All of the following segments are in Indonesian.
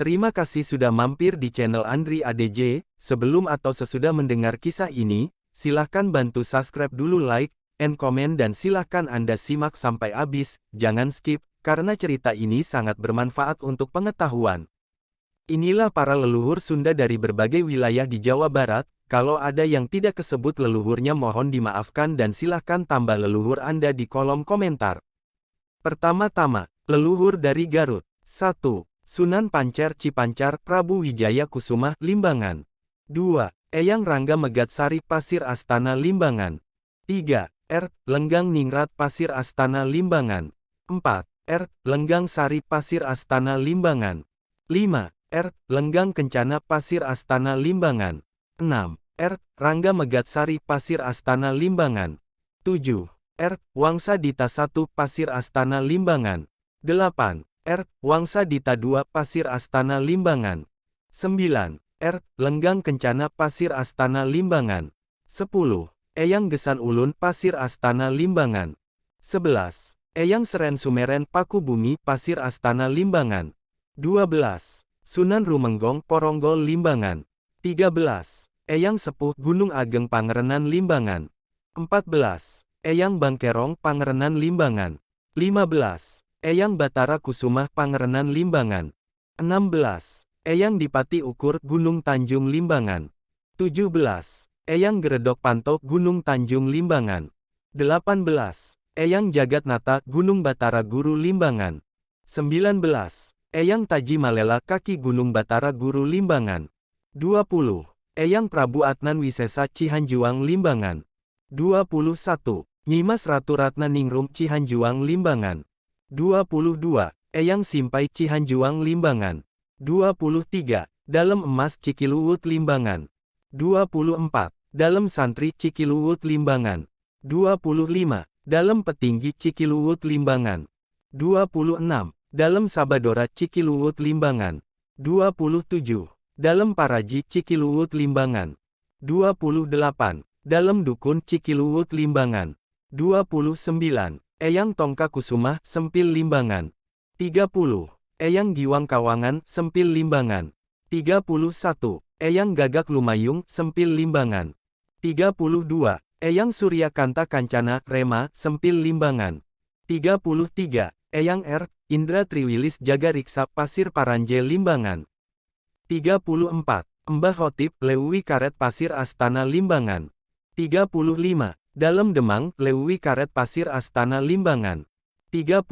Terima kasih sudah mampir di channel Andri ADJ. Sebelum atau sesudah mendengar kisah ini, silahkan bantu subscribe dulu, like, and comment, dan silahkan Anda simak sampai habis, jangan skip, karena cerita ini sangat bermanfaat untuk pengetahuan. Inilah para leluhur Sunda dari berbagai wilayah di Jawa Barat. Kalau ada yang tidak kesebut leluhurnya mohon dimaafkan dan silahkan tambah leluhur Anda di kolom komentar. Pertama-tama, leluhur dari Garut. 1. Sunan Pancer Cipancar Prabu Wijaya Kusuma Limbangan. 2. Eyang Rangga Megatsari Pasir Astana Limbangan. 3. R. Lenggang Ningrat Pasir Astana Limbangan. 4. R. Lenggang Sari Pasir Astana Limbangan. 5. R. Lenggang Kencana Pasir Astana Limbangan. 6. R. Rangga Megatsari Pasir Astana Limbangan. 7. R. Wangsa Dita 1 Pasir Astana Limbangan. 8. R. Wangsa Dita 2 Pasir Astana Limbangan. 9. R. Lenggang Kencana Pasir Astana Limbangan. 10. Eyang Gesan Ulun Pasir Astana Limbangan. 11. Eyang Seren Sumeren Paku Bumi Pasir Astana Limbangan. 12. Sunan Rumenggong Poronggol Limbangan. 13. Eyang Sepuh Gunung Ageng Pangerenan Limbangan. 14. Eyang Bangkerong Pangerenan Limbangan. 15. Eyang Batara Kusumah Pangerenan Limbangan. 16. Eyang Dipati Ukur Gunung Tanjung Limbangan. 17. Eyang Geredok Pantok Gunung Tanjung Limbangan. 18. Eyang Jagat Nata Gunung Batara Guru Limbangan. 19. Eyang Taji Malela Kaki Gunung Batara Guru Limbangan. 20. Eyang Prabu Atnan Wisesa Cihanjuang Limbangan. 21. Nyimas Ratu Ratna Ningrum Cihanjuang Limbangan. 22. Eyang Simpai Cihanjuang Limbangan. 23. Dalem Emas Cikiluwut Limbangan. 24. Dalem Santri Cikiluwut Limbangan. 25. Dalem Petinggi Cikiluwut Limbangan. 26. Dalem Sabadora Cikiluwut Limbangan. 27. Dalem Paraji Cikiluwut Limbangan. 28. Dalem Dukun Cikiluwut Limbangan. 29. Eyang Tongka Kusumah Sempil Limbangan. 30. Eyang Giwang Kawangan Sempil Limbangan. 31. Eyang Gagak Lumayung Sempil Limbangan. 32. Eyang Surya Kanta Kancana Rema Sempil Limbangan. 33. Eyang R. Indra Triwilis Jagariksa Pasir Paranje Limbangan. 34. Mbah Khotib Lewi Karet Pasir Astana Limbangan. 35. Dalem Demang Lewi Karet Pasir Astana Limbangan. 36.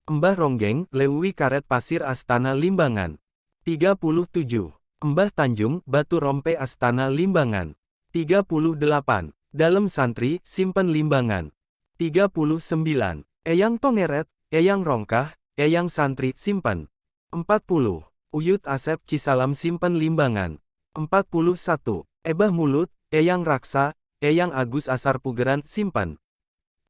Mbah Ronggeng Lewi Karet Pasir Astana Limbangan. 37. Mbah Tanjung Batu Rompe Astana Limbangan. 38. Dalem Santri Simpen Limbangan. 39. Eyang Tongeret, Eyang Rongkah, Eyang Santri Simpen. 40. Uyut Asep Cisalam Simpen Limbangan. 41. Ebah Mulut, Eyang Raksa, Eyang Agus Asar Pugeran Simpen.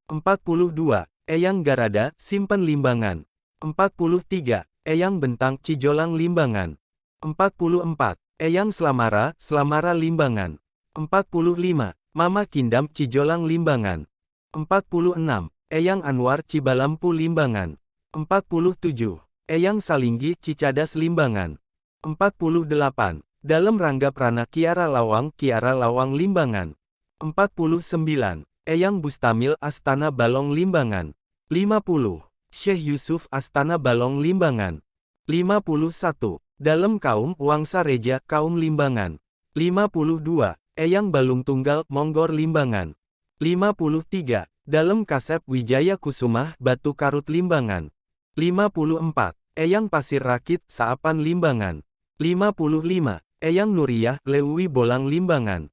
42. Eyang Garada Simpen Limbangan. 43. Eyang Bentang Cijolang Limbangan. 44. Eyang Slamara Slamara Limbangan. 45. Mama Kindam Cijolang Limbangan. 46. Eyang Anwar Cibalampu Limbangan. 47. Eyang Salinggi Cicadas Limbangan. 48. Dalem Rangga Prana Kiara Lawang Limbangan. 49. Eyang Bustamil Astana Balong Limbangan. 50. Syekh Yusuf Astana Balong Limbangan. 51. Dalem Kaum Wangsa Reja Kaum Limbangan. 52. Eyang Balung Tunggal Monggor Limbangan. 53. Dalem Kasep Wijaya Kusumah Batu Karut Limbangan. 54. Eyang Pasir Rakit Saapan Limbangan. 55. Eyang Nuriyah Lewi Bolang Limbangan.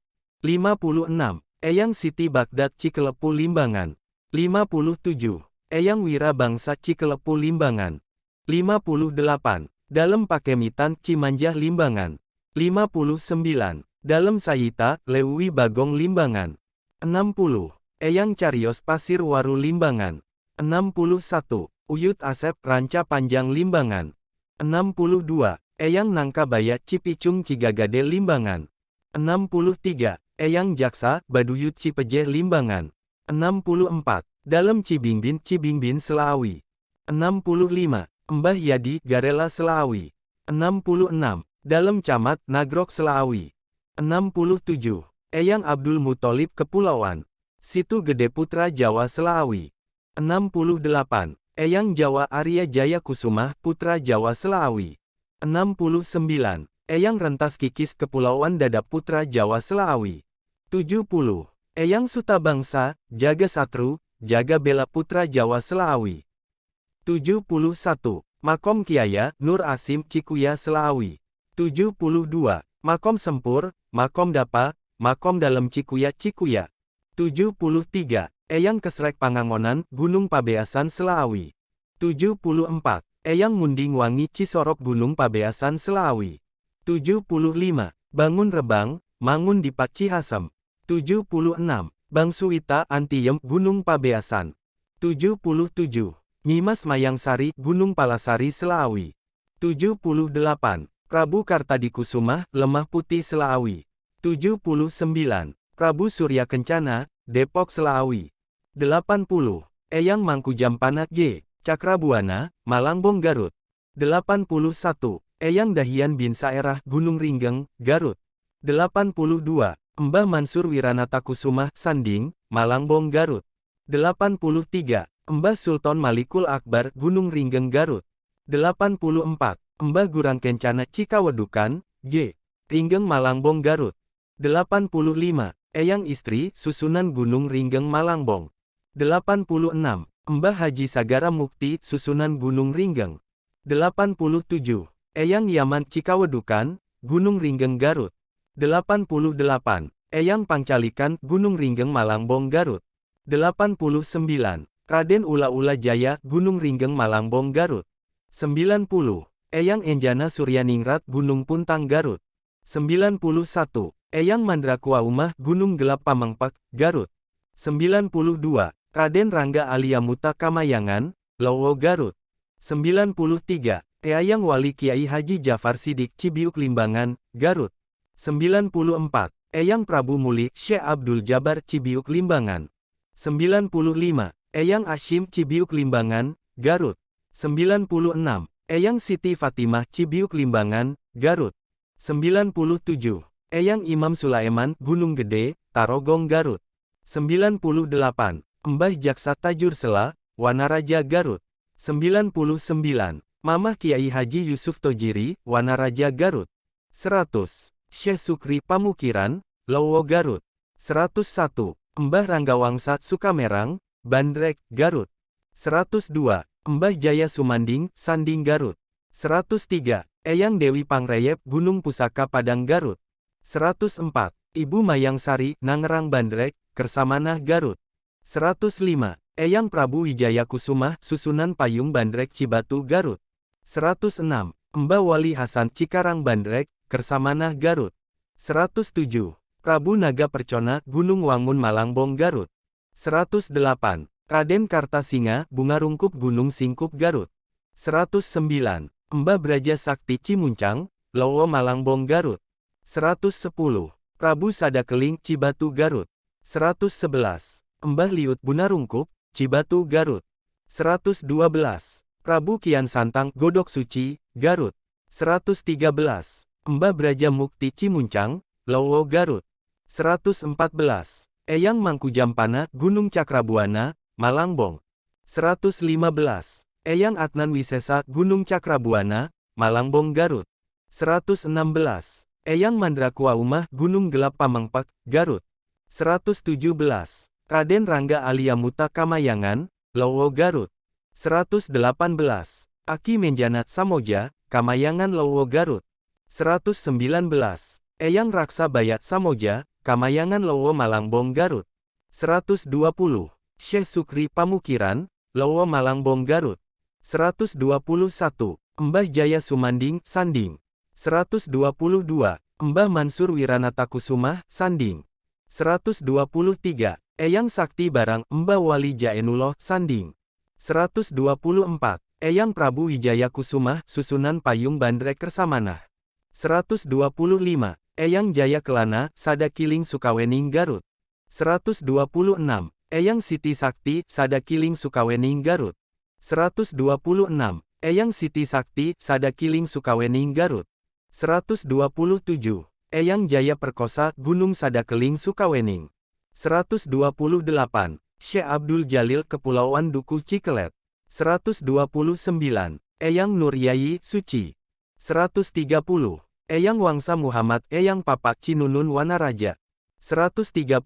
56. Eyang Siti Bagdad Cikelepu Limbangan. 57. Eyang Wira Bangsa Cikelepu Limbangan. 58. Dalem Pakemitan Cimanjah Limbangan. 59. Dalem Sayita Lewi Bagong Limbangan. 60. Eyang Carios Pasir Waru Limbangan. 61. Uyut Asep Ranca Panjang Limbangan. 62. Eyang Nangkabaya Cipicung Cigagade Limbangan. 63. Eyang Jaksa Baduyut Cipeje Limbangan. 64. Dalem Cibingbin Selawi. 65. Mbah Yadi Garela Selawi. 66. Dalem Camat Nagrog Selaawi. 67. Eyang Abdul Mutholib Kepulauan. Situ Gede Putra Jawa Selaawi. 68. Eyang Jawa Arya Jaya Kusumah Putra Jawa Selaawi. 69. Eyang Rentas Kikis Kepulauan Dadap Putra Jawa Selaawi. 70. Eyang Sutabangsa, Jaga Satru, Jaga Bela Putra Jawa Selaawi. 71. Makom Kiaya, Nur Asim Cikuya Selaawi. 72. Makom Sempur, Makom Dapa, Makom Dalem Cikuya Cikuya. 73. Eyang Kesrek Pangangonan, Gunung Pabeasan Selaawi. 74. Eyang Munding Wangi Cisorok Gunung Pabeasan Selaawi. 75. Bangun Rebang, Mangun Dipak Cihasem. 76. Bang Suwita Antiem Gunung Pabeasan. 77. Nyimas Mayang Sari Gunung Palasari Selaawi. 78. Prabu Kartadikusumah Lemah Putih Selaawi. 79. Prabu Surya Kencana, Depok Selaawi. 80. Eyang Mangku Jampana G. Cakrabuana, Malangbong Garut. 81. Eyang Dahian bin Saerah Gunung Ringgeng, Garut. 82. Mbah Mansur Wiranata Kusumah Sanding, Malangbong Garut. 83. Mbah Sultan Malikul Akbar Gunung Ringgeng Garut. 84. Mbah Gurang Kencana Cikawedukan, G. Ringgeng Malangbong Garut. 85. Eyang Istri Susunan Gunung Ringgeng Malangbong. 86. Mbah Haji Sagara Mukti Susunan Gunung Ringgeng. 87. Eyang Yaman Cikawedukan, Gunung Ringgeng Garut. 88. Eyang Pangcalikan Gunung Ringgeng Malangbong Garut. 89. Raden Ula-Ula Jaya Gunung Ringgeng Malangbong Garut. 90. Eyang Enjana Suryaningrat Gunung Puntang Garut. 91. Eyang Mandrakua Umah Gunung Gelap Pamengpek, Garut. 92. Raden Rangga Aliamuta Kamayangan, Lowo Garut. 93. Eyang Wali Kiai Haji Jafar Sidik Cibiuk Limbangan, Garut. 94. Eyang Prabu Mulik Syekh Abdul Jabar Cibiuk Limbangan. 95. Eyang Ashim Cibiuk Limbangan, Garut. 96. Eyang Siti Fatimah Cibiuk Limbangan, Garut. 97. Eyang Imam Sulaiman Gunung Gede, Tarogong Garut. 98. Mbah Jaksa Tajur Sela, Wanaraja Garut. 99. Mamah Kiai Haji Yusuf Tojiri, Wanaraja Garut. 100. Syekh Sukri Pamukiran, Lowo Garut. 101. Mbah Ranggawangsat Sukamerang, Bandrek, Garut. 102. Mbah Jaya Sumanding, Sanding Garut. 103. Eyang Dewi Pangreyep Gunung Pusaka Padang Garut. 104. Ibu Mayang Sari, Nangerang Bandrek, Kersamanah Garut. 105. Eyang Prabu Wijaya Kusumah Susunan Payung Bandrek Cibatu Garut. 106. Mbah Wali Hasan Cikarang Bandrek, Kersamanah Garut. 107. Prabu Naga Percona Gunung Wangun Malangbong Garut. 108. Raden Kartasinga Bungarungkup Gunung Singkup Garut. 109. Mbah Braja Sakti Cimuncang, Lowo Malangbong Garut. 110. Prabu Sadakeling Cibatu Garut. 111. Mbah Liut Bunarungkup, Cibatu Garut. 112. Prabu Kian Santang Godok Suci, Garut. 113. Mbah Braja Mukti Cimuncang, Lowo Garut. 114. Eyang Mangku Jampana Gunung Cakrabuana, Malangbong. 115. Eyang Adnan Wisesa Gunung Cakrabuana, Malangbong Garut. 116. Eyang Mandrakua Umah Gunung Gelap Pamengpek, Garut. 117. Raden Rangga Aliamuta Kamayangan, Lowo Garut. 118. Aki Menjanat Samoja, Kamayangan Lowo Garut. 119. Eyang Raksa Bayat Samoja, Kamayangan Lowo Malangbong Garut. 120. Syekh Sukri Pamukiran, Lowo Malangbong Garut. 121. Mbah Jaya Sumanding, Sanding. 122. Mbah Mansur Wiranata Kusumah, Sanding. 123. Eyang Sakti Barang Mbah Wali Jaenullah, Sanding. 124. Eyang Prabu Wijaya Kusumah Susunan Payung Bandrek Kersamanah. 125. Eyang Jaya Kelana Sadakiling Sukawening Garut. 126. Eyang Siti Sakti Sadakiling Sukawening Garut. 126. Eyang Siti Sakti, Sada Kiling Sukawening Garut. 127. Eyang Jaya Perkosa, Gunung Sada Keling Sukawening. 128. Syekh Abdul Jalil Kepulauan Dukuh Cikelet. 129. Eyang Nur Yayi, Suci. 130. Eyang Wangsa Muhammad Eyang Papak Cinunun Wanaraja. 131.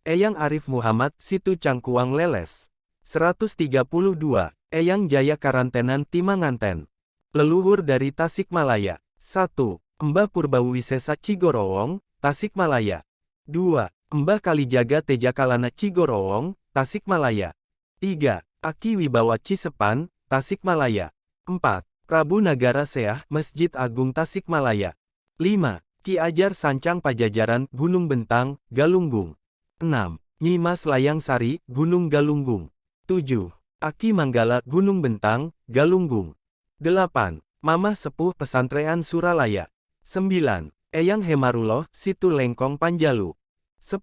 Eyang Arif Muhammad Situ Cangkuang Leles. 132. Eyang Jaya Karantenan Timanganten. Leluhur dari Tasikmalaya. 1. Mbah Purbawisesa Cigorowong, Tasikmalaya. 2. Mbah Kalijaga Tejakalana Cigorowong, Tasikmalaya. 3. Aki Wibawa Cisepan, Tasikmalaya. 4. Prabu Nagara Seah, Masjid Agung Tasikmalaya. 5. Ki Ajar Sancang Pajajaran, Gunung Bentang, Galunggung. 6. Nyi Mas Layang Sari, Gunung Galunggung. 7. Aki Manggala, Gunung Bentang, Galunggung. 8. Mamah Sepuh Pesantren Suralaya. 9. Eyang Hemarullah, Situ Lengkong Panjalu. 10.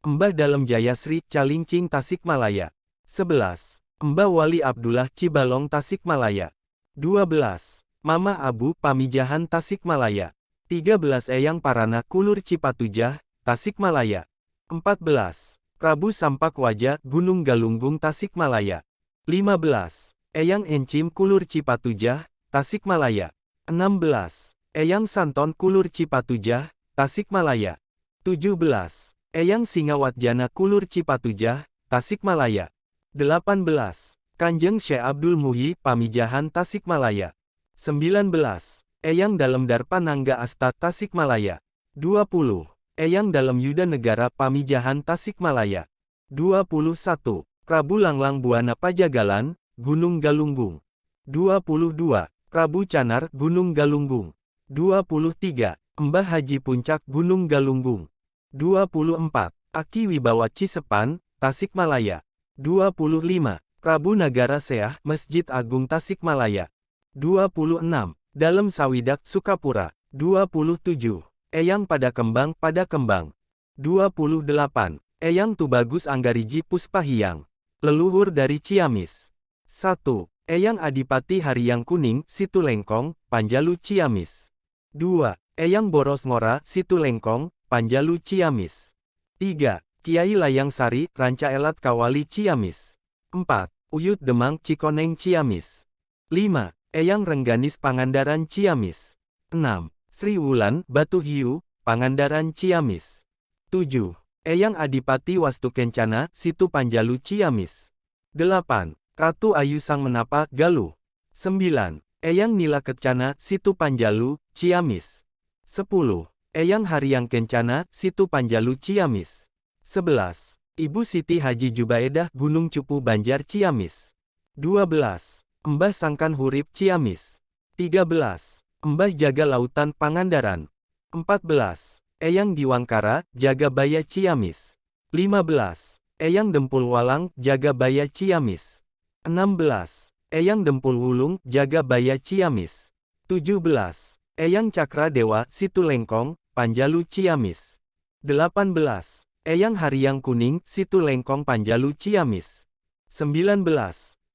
Mbah Dalem Jayasri, Calincing Tasikmalaya. 11. Mbah Wali Abdullah Cibalong Tasikmalaya. 12. Mamah Abu Pamijahan Tasikmalaya. 13. Eyang Parana Kulur Cipatujah, Tasikmalaya. 14. Prabu Sampak Wajah, Gunung Galunggung Tasikmalaya. 15. Eyang Encim Kulur Cipatujah, Tasikmalaya. 16. Eyang Santon Kulur Cipatujah, Tasikmalaya. 17. Eyang Singawatjana Kulur Cipatujah, Tasikmalaya. 18. Kanjeng Syekh Abdul Muhyi Pamijahan Tasikmalaya. 19. Eyang Dalem Darpanangga Asta Tasikmalaya. 20. Eyang Dalem Yuda Negara Pamijahan Tasikmalaya. 21. Prabu Langlang Buana Pajagalan, Gunung Galunggung. 22. Prabu Canar Gunung Galunggung. 23. Mbah Haji Puncak Gunung Galunggung. 24. Aki Wibawa Cisepan, Tasikmalaya. 25. Prabu Nagara Seah, Masjid Agung Tasikmalaya. 26. Dalem Sawidak Sukapura. 27. Eyang Padakembang Padakembang. 28. Eyang Tubagus Anggariji Puspahyang. Leluhur dari Ciamis. 1. Eyang Adipati Haryang Kuning, Situ Lengkong, Panjalu Ciamis. 2. Eyang Boros Ngora, Situ Lengkong, Panjalu Ciamis. 3. Kiai Layang Sari, Ranca Elat Kawali Ciamis. 4. Uyut Demang Cikoneng Ciamis. 5. Eyang Rengganis Pangandaran Ciamis. 6. Sri Wulan Batu Hiu, Pangandaran Ciamis. 7. Eyang Adipati Wastu Kencana, Situ Panjalu Ciamis. 8. Ratu Ayu Sang Menapa, Galuh. 9. Eyang Nila Kencana, Situ Panjalu, Ciamis. 10. Eyang Haryang Kencana, Situ Panjalu Ciamis. 11. Ibu Siti Haji Jubaedah Gunung Cupu Banjar Ciamis. 12. Mbah Sangkan Hurip Ciamis. 13. Mbah Jaga Lautan Pangandaran. 14. Eyang Diwangkara, Jagabaya Ciamis. 15. Eyang Dempul Walang, Jagabaya Ciamis. 16. Eyang Dempul Wulung, Jagabaya Ciamis. 17. Eyang Cakra Dewa, Situ Lengkong, Panjalu Ciamis. 18. Eyang Haryang Kuning, Situ Lengkong Panjalu Ciamis. 19.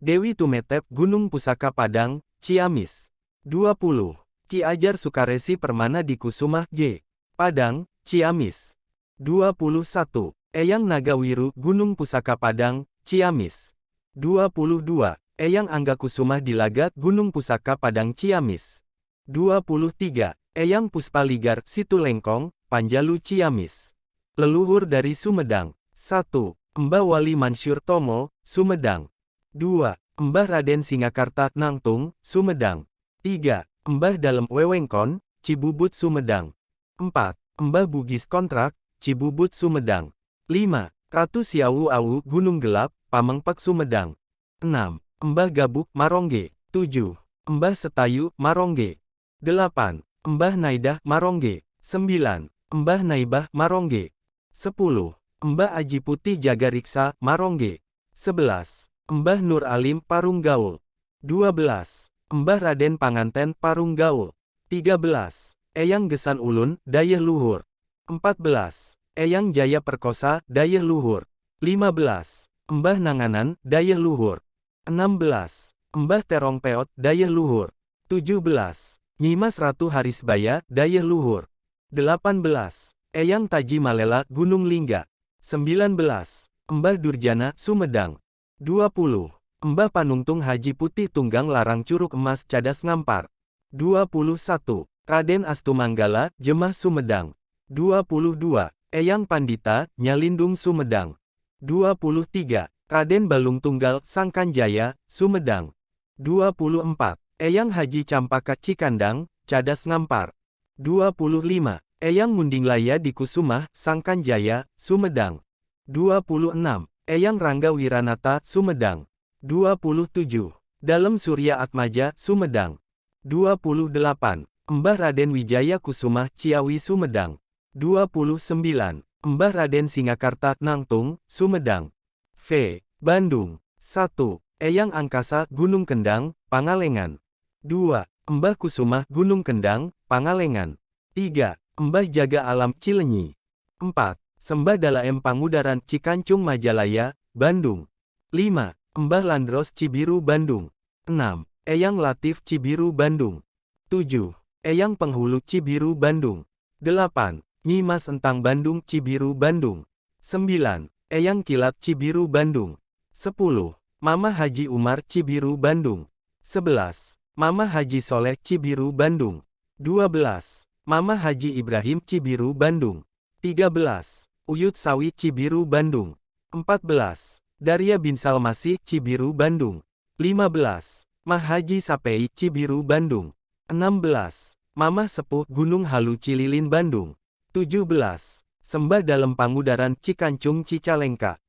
Dewi Tumetep Gunung Pusaka Padang, Ciamis. 20. Ki Ajar Sukaresi Permana di Kusumah G. Padang, Ciamis. 21. Eyang Nagawiru Gunung Pusaka Padang, Ciamis. 22. Eyang Anggakusumah Dilaga Gunung Pusaka Padang Ciamis. 23. Eyang Puspaligar Situ Lengkong, Panjalu Ciamis. Leluhur dari Sumedang. 1. Mbah Wali Mansyur Tomo, Sumedang. 2. Mbah Raden Singakarta Nangtung, Sumedang. 3. Mbah Dalem Wewengkon, Cibubut Sumedang. 4. Mbah Bugis Kontrak, Cibubut Sumedang. 5. Ratu Siawu Awu Gunung Gelap, Pamengpek Sumedang. 6. Mbah Gabuk Marongge. 7. Mbah Setayu Marongge. 8. Mbah Naidah Marongge. 9. Mbah Naibah Marongge. 10. Mbah Aji Putih Jagariksa Marongge. 11. Mbah Nur Alim Parung Gaul. 12. Mbah Raden Panganten Parung Gaul. 13. Eyang Gesan Ulun, Dayeh Luhur. 14. Eyang Jaya Perkosa, Dayeh Luhur. 15. Mbah Nanganan, Dayeh Luhur. 16. Mbah Terong Peot, Dayeh Luhur. 17. Nyi Mas Ratu Harisbaya, Dayeh Luhur. 18. Eyang Taji Malela, Gunung Lingga. 19. Mbah Durjana, Sumedang. 20. Mbah Panungtung Haji Putih Tunggang Larang Curug Emas Cadas Ngampar. 21. Raden Astumanggala, Jemah Sumedang. 22. Eyang Pandita, Nyalindung Sumedang. 23. Raden Balung Tunggal, Sangkanjaya, Sumedang. 24. Eyang Haji Campaka Cikandang, Cadas Ngampar. 25. Eyang Mundinglaya Dikusumah, Sangkanjaya, Sumedang. 26. Eyang Rangga Wiranata, Sumedang. 27. Dalem Surya Atmaja, Sumedang. 28. Mbah Raden Wijaya Kusumah, Ciawi Sumedang. 29. Mbah Raden Singakarta, Nangtung, Sumedang. V. Bandung. 1. Eyang Angkasa, Gunung Kendang, Pangalengan. 2. Mbah Kusumah, Gunung Kendang, Pangalengan. 3. Mbah Jaga Alam, Cilenyi. 4. Sembah Dalaem Pangudaran, Cikancung Majalaya, Bandung. 5. Mbah Landros Cibiru Bandung. 6. Eyang Latif Cibiru Bandung. 7. Eyang Penghulu Cibiru Bandung. 8. Nyi Mas Entang Bandung Cibiru Bandung. 9. Eyang Kilat Cibiru Bandung. 10. Mama Haji Umar Cibiru Bandung. 11. Mama Haji Soleh Cibiru Bandung. 12. Mama Haji Ibrahim Cibiru Bandung. 13. Uyut Sawi Cibiru Bandung. 14. Daria Binsal Masih Cibiru Bandung. 15. Mah Haji Sapei Cibiru Bandung. 16. Mamah Sepuh Gunung Halu Cililin Bandung. 17. Sembah Dalem Pangudaran Cikancung Cicalengka.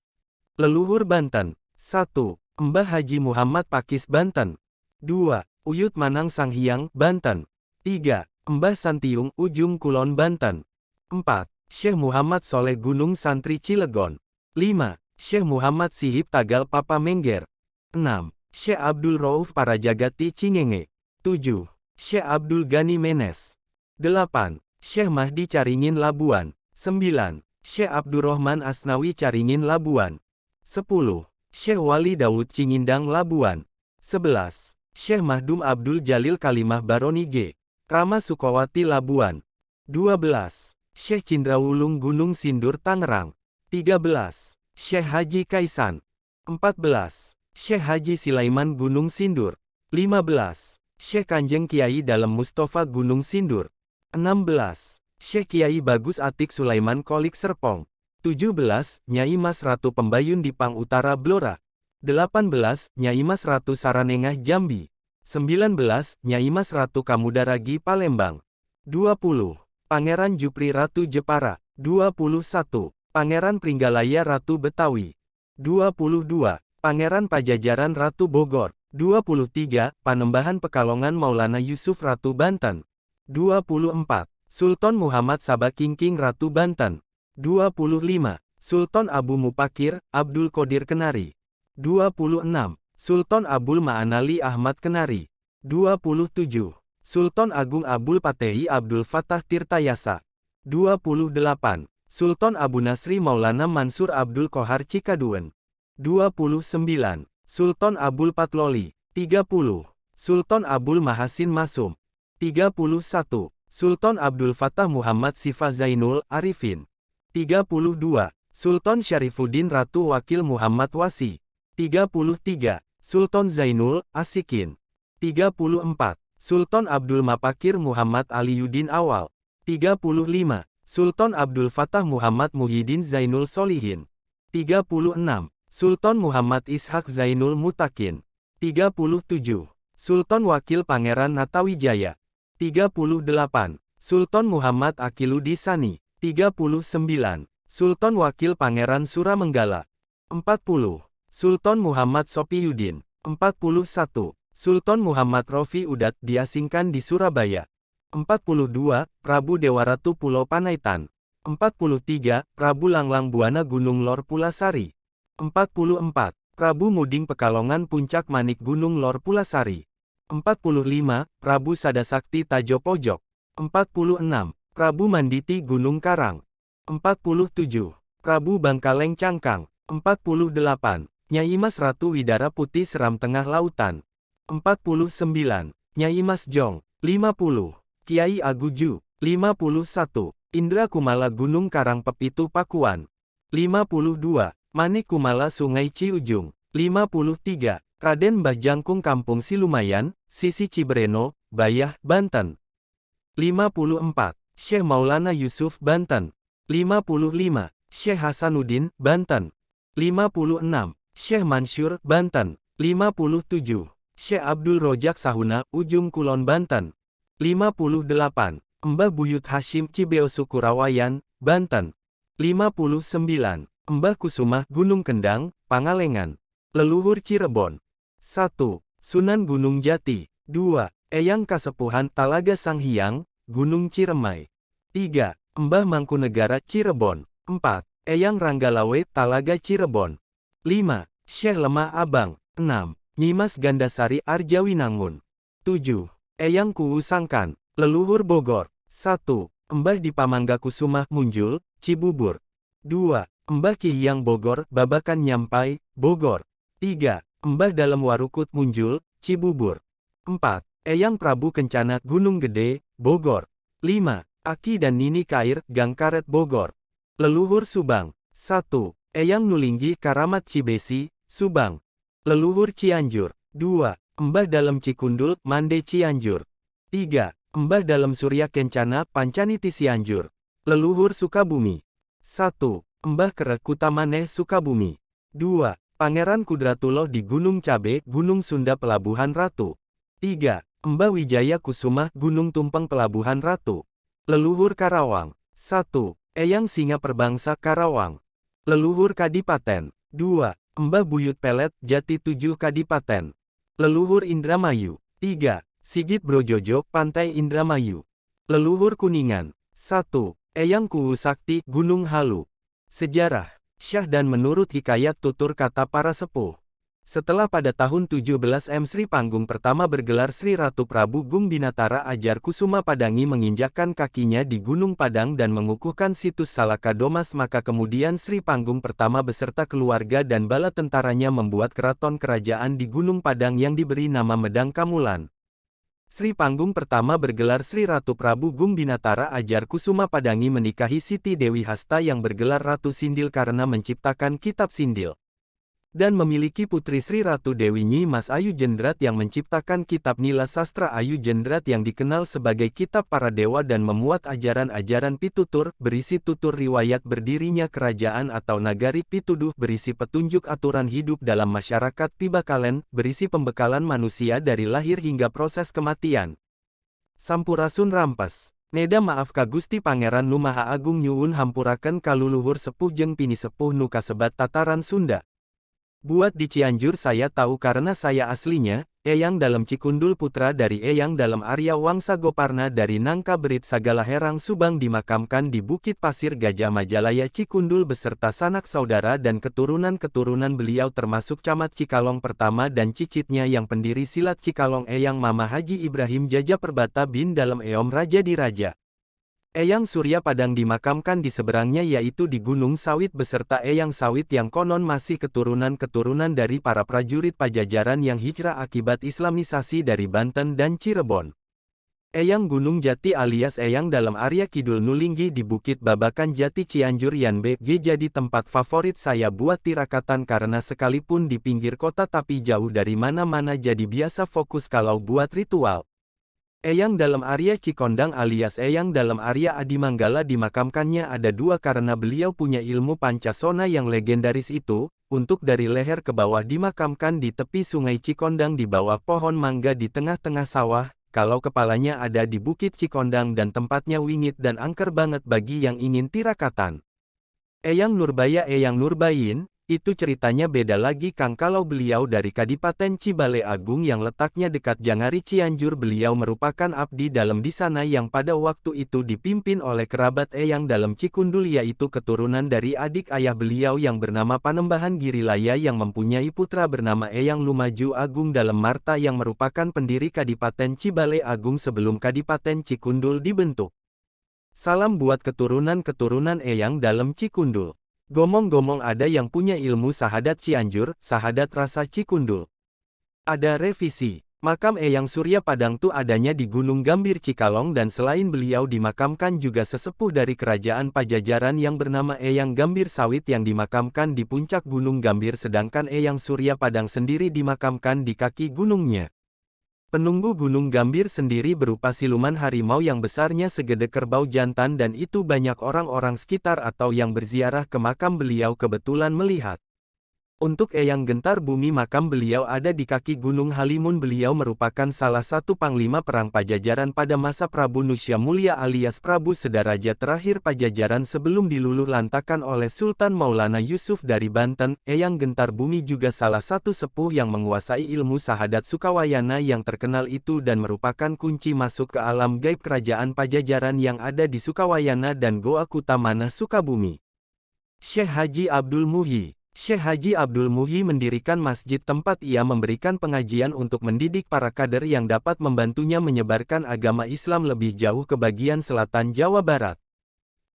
Leluhur Banten. 1. Mbah Haji Muhammad Pakis Banten. 2. Uyut Manang Sanghyang Banten. 3. Mbah Santiung Ujung Kulon Banten. 4. Syekh Muhammad Soleh Gunung Santri Cilegon. 5. Syekh Muhammad Sihib Tagal Papa Mengger. 6. Syekh Abdul Rauf Parajagati Cingenge. 7. Syekh Abdul Gani Menes. 8. Syekh Mahdi Caringin Labuan. 9. Syekh Abdurrahman Asnawi Caringin Labuan. 10. Syekh Wali Daud Cingindang Labuan. 11. Syekh Mahdum Abdul Jalil Kalimah Baroni G. Rama Sukawati Labuan. 12. Syekh Cindrawulung Gunung Sindur Tangerang. 13. Syekh Haji Kaisan. 14. Syekh Haji Silaiman Gunung Sindur. 15. Syekh Kanjeng Kiai Dalem Mustafa Gunung Sindur. 16. Syekh Kiai Bagus Atik Sulaiman Kolik Serpong. 17. Nyai Mas Ratu Pembayun Dipang Utara Blora. 18. Nyai Mas Ratu Saranengah Jambi. 19. Nyai Mas Ratu Kamudaragi Palembang. 20. Pangeran Jupri Ratu Jepara. 21. Pangeran Pringgalaya Ratu Betawi. 22. Pangeran Pajajaran Ratu Bogor. 23. Panembahan Pekalongan Maulana Yusuf Ratu Banten. 24. Sultan Muhammad Sabah Kingking Ratu Banten. 25. Sultan Abu Mupakir, Abdul Qadir Kenari. 26. Sultan Abul Ma'anali Ahmad Kenari. 27. Sultan Agung Abul Patehi Abdul Fattah Tirtayasa. 28. Sultan Abu Nasri Maulana Mansur Abdul Qohar Cikaduen. 29. Sultan Abul Patloli. 30. Sultan Abul Mahasin Masum. 31. Sultan Abdul Fattah Muhammad Sifa Zainul Arifin. 32. Sultan Syarifuddin Ratu Wakil Muhammad Wasi. 33. Sultan Zainul Asikin. 34. Sultan Abdul Mapakir Muhammad Aliyuddin Awal. 35. Sultan Abdul Fattah Muhammad Muhyiddin Zainul Solihin. 36. Sultan Muhammad Ishak Zainul Mutakin. 37. Sultan Wakil Pangeran Natawijaya. 38. Sultan Muhammad Akiludi Sani. 39. Sultan Wakil Pangeran Suramenggala. 40. Sultan Muhammad Sopiyuddin. 41. Sultan Muhammad Rofi Udat diasingkan di Surabaya. 42. Prabu Dewaratu Pulau Panaitan. 43. Prabu Langlang Buana Gunung Lor Pulasari. 44. Prabu Muding Pekalongan Puncak Manik Gunung Lor Pulasari. 45. Prabu Sadasakti Tajo Pojok. 46. Prabu Manditi Gunung Karang. 47. Prabu Bangkaleng Cangkang. 48. Nyai Mas Ratu Widara Putih Seram Tengah Lautan. 49. Nyai Mas Jong, 50. Kiai Aguju, 51. Indra Kumala Gunung Karang Pepitu Pakuan, 52. Manik Kumala Sungai Ciujung, 53. Raden Mbah Jangkung Kampung Silumayan, Sisi Cibreno, Bayah, Banten, 54. Syekh Maulana Yusuf Banten, 55. Syekh Hasanuddin Banten, 56. Syekh Mansur Banten, 57. Syekh Abdul Rojak Sahuna Ujung Kulon Banten, 58. Mbah Buyut Hashim Cibeo Sukurawayan, Banten, 59. Mbah Kusumah Gunung Kendang, Pangalengan, Leluhur Cirebon, 1. Sunan Gunung Jati, 2. Eyang Kasepuhan Talaga Sanghyang, Gunung Ciremai, 3. Mbah Mangkunegara Cirebon, 4. Eyang Ranggalawe Talaga Cirebon, 5. Syekh Lemah Abang, 6. Nyimas Gandasari Arjawinangun, 7. Eyang Kuwu Sangkan, Leluhur Bogor, 1. Mbah Dipamangga Kusumah Munjul, Cibubur, 2. Mbah Kihyang Bogor Babakan Nyampai, Bogor, 3. Mbah Dalem Warukut Munjul, Cibubur, 4. Eyang Prabu Kencana Gunung Gede, Bogor, 5. Aki dan Nini Kair Gang Karet Bogor, Leluhur Subang, 1. Eyang Nulinggi Karamat Cibesi, Subang, Leluhur Cianjur, 2. Mbah Dalem Cikundul Mande Cianjur, 3. Mbah Dalem Surya Kencana Pancaniti Cianjur, Leluhur Sukabumi, 1. Mbah Kerek Kutamane Sukabumi, 2. Pangeran Kudratullah di Gunung Cabe Gunung Sunda Pelabuhan Ratu, 3. Mbah Wijaya Kusumah Gunung Tumpeng Pelabuhan Ratu, Leluhur Karawang, 1. Eyang Singa Perbangsa Karawang, Leluhur Kadipaten, 2. Mbah Buyut Pelet Jati 7 Kadipaten, Leluhur Indramayu, 3. Sigit Brojojo Pantai Indramayu, Leluhur Kuningan, 1. Eyang Kuwu Sakti Gunung Halu. Sejarah, Syah dan menurut hikayat tutur kata para sepuh. Setelah pada tahun 17 Sri panggung pertama bergelar Sri Ratu Prabu Gung Binatara Ajar Kusuma Padangi menginjakkan kakinya di Gunung Padang dan mengukuhkan situs Salaka Domas, maka kemudian Sri panggung pertama beserta keluarga dan bala tentaranya membuat keraton kerajaan di Gunung Padang yang diberi nama Medang Kamulan. Sri panggung pertama bergelar Sri Ratu Prabu Gung Binatara Ajar Kusuma Padangi menikahi Siti Dewi Hasta yang bergelar Ratu Sindil karena menciptakan Kitab Sindil. Dan memiliki putri Sri Ratu Dewi Nyi Mas Ayu Jendrat yang menciptakan Kitab Nila Sastra Ayu Jendrat yang dikenal sebagai Kitab Para Dewa dan memuat ajaran-ajaran pitutur, berisi tutur riwayat berdirinya kerajaan atau nagari Pituduh, berisi petunjuk aturan hidup dalam masyarakat Pibakalen, berisi pembekalan manusia dari lahir hingga proses kematian. Sampurasun Rampes. Neda maaf ka Gusti Pangeran Nu Maha Agung nyuwun hampuraken kaluluhur sepuh jeung pini sepuh nu kasebat tataran Sunda. Buat di Cianjur saya tahu karena saya aslinya, Eyang Dalem Cikundul putra dari Eyang Dalem Arya Wangsa Goparna dari Nangka Berit Sagala Herang Subang dimakamkan di Bukit Pasir Gajah Majalaya Cikundul beserta sanak saudara dan keturunan-keturunan beliau termasuk Camat Cikalong pertama dan cicitnya yang pendiri silat Cikalong Eyang Mama Haji Ibrahim Jaja Perbata bin Dalem Eom Raja Diraja. Eyang Surya Padang dimakamkan di seberangnya yaitu di Gunung Sawit beserta Eyang Sawit yang konon masih keturunan-keturunan dari para prajurit Pajajaran yang hijrah akibat Islamisasi dari Banten dan Cirebon. Eyang Gunung Jati alias Eyang Dalem Arya Kidul Nulinggi di Bukit Babakan Jati Cianjur Yan BG jadi tempat favorit saya buat tirakatan karena sekalipun di pinggir kota tapi jauh dari mana-mana jadi biasa fokus kalau buat ritual. Eyang Dalem Arya Cikondang alias Eyang Dalem Arya Adimanggala dimakamkannya ada dua karena beliau punya ilmu pancasona yang legendaris itu, untuk dari leher ke bawah dimakamkan di tepi sungai Cikondang di bawah pohon mangga di tengah-tengah sawah, kalau kepalanya ada di Bukit Cikondang dan tempatnya wingit dan angker banget bagi yang ingin tirakatan. Eyang Nurbaya Eyang Nurbayin, itu ceritanya beda lagi Kang kalau beliau dari Kadipaten Cibale Agung yang letaknya dekat Jangari Cianjur beliau merupakan abdi dalam di sana yang pada waktu itu dipimpin oleh kerabat Eyang Dalem Cikundul yaitu keturunan dari adik ayah beliau yang bernama Panembahan Girilaya yang mempunyai putra bernama Eyang Lumaju Agung Dalem Marta yang merupakan pendiri Kadipaten Cibale Agung sebelum Kadipaten Cikundul dibentuk. Salam buat keturunan-keturunan Eyang Dalem Cikundul. Gomong-gomong ada yang punya ilmu sahadat Cianjur, sahadat rasa Cikundul. Ada revisi. Makam Eyang Surya Padangtu adanya di Gunung Gambir Cikalong dan selain beliau dimakamkan juga sesepuh dari kerajaan Pajajaran yang bernama Eyang Gambir Sawit yang dimakamkan di puncak Gunung Gambir sedangkan Eyang Surya Padang sendiri dimakamkan di kaki gunungnya. Penunggu Gunung Gambir sendiri berupa siluman harimau yang besarnya segede kerbau jantan dan itu banyak orang-orang sekitar atau yang berziarah ke makam beliau kebetulan melihat. Untuk Eyang Gentar Bumi makam beliau ada di kaki Gunung Halimun. Beliau merupakan salah satu panglima perang Pajajaran pada masa Prabu Nusya Mulia alias Prabu Sedaraja terakhir Pajajaran sebelum diluluh lantakan oleh Sultan Maulana Yusuf dari Banten. Eyang Gentar Bumi juga salah satu sepuh yang menguasai ilmu sahadat Sukawayana yang terkenal itu dan merupakan kunci masuk ke alam gaib kerajaan Pajajaran yang ada di Sukawayana dan Goa Kutamana Sukabumi. Syekh Haji Abdul Muhyi. Syekh Haji Abdul Muhyi mendirikan masjid tempat ia memberikan pengajian untuk mendidik para kader yang dapat membantunya menyebarkan agama Islam lebih jauh ke bagian selatan Jawa Barat.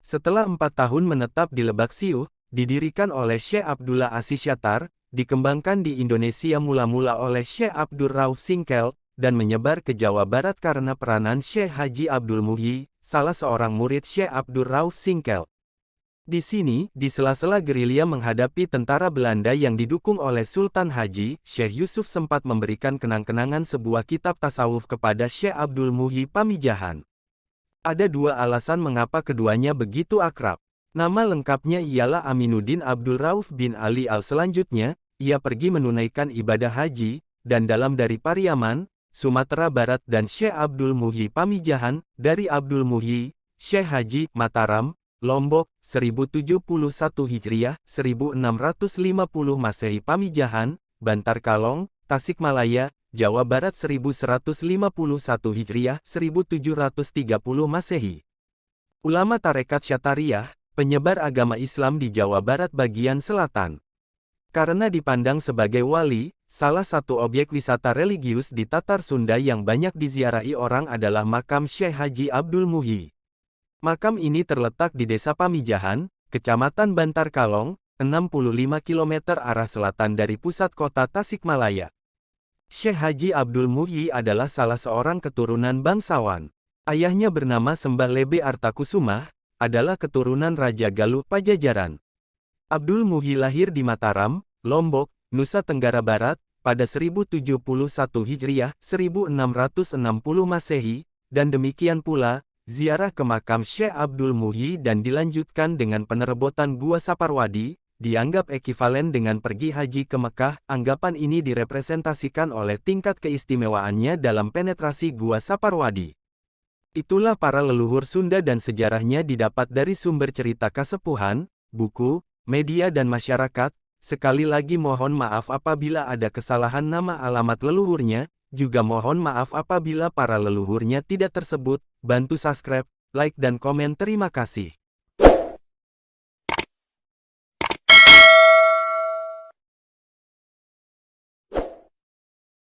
Setelah 4 tahun menetap di Lebak Siuh, didirikan oleh Syekh Abdullah Asisyatar, dikembangkan di Indonesia mula-mula oleh Syekh Abdur Rauf Singkel, dan menyebar ke Jawa Barat karena peranan Syekh Haji Abdul Muhyi, salah seorang murid Syekh Abdur Rauf Singkel. Di sini, di sela-sela gerilya menghadapi tentara Belanda yang didukung oleh Sultan Haji, Syekh Yusuf sempat memberikan kenang-kenangan sebuah kitab tasawuf kepada Syekh Abdul Muhyi Pamijahan. Ada 2 alasan mengapa keduanya begitu akrab. Nama lengkapnya ialah Aminuddin Abdul Rauf bin Ali Selanjutnya, ia pergi menunaikan ibadah haji, dan dalam dari Pariaman, Sumatera Barat dan Syekh Abdul Muhyi Pamijahan, dari Abdul Muhyi, Syekh Haji, Mataram, Lombok, 1071 Hijriah, 1650 Masehi Pamijahan, Bantar Kalong, Tasikmalaya, Jawa Barat 1151 Hijriah, 1730 Masehi. Ulama Tarekat Syatariah, penyebar agama Islam di Jawa Barat bagian selatan. Karena dipandang sebagai wali, salah satu objek wisata religius di Tatar Sunda yang banyak diziarahi orang adalah makam Syekh Haji Abdul Muhyi. Makam ini terletak di Desa Pamijahan, Kecamatan Bantar Kalong, 65 km arah selatan dari pusat kota Tasikmalaya. Syekh Haji Abdul Muhyi adalah salah seorang keturunan bangsawan. Ayahnya bernama Sembah Lebe Artakusumah, adalah keturunan Raja Galuh Pajajaran. Abdul Muhyi lahir di Mataram, Lombok, Nusa Tenggara Barat, pada 1071 Hijriah, 1660 Masehi, dan demikian pula, ziarah ke makam Syekh Abdul Muhyi dan dilanjutkan dengan penerebotan Gua Saparwadi, dianggap ekivalen dengan pergi haji ke Mekah. Anggapan ini direpresentasikan oleh tingkat keistimewaannya dalam penetrasi Gua Saparwadi. Itulah para leluhur Sunda dan sejarahnya didapat dari sumber cerita kasepuhan, buku, media dan masyarakat. Sekali lagi mohon maaf apabila ada kesalahan nama alamat leluhurnya. Juga mohon maaf apabila para leluhurnya tidak tersebut. Bantu subscribe, like dan komen. Terima kasih.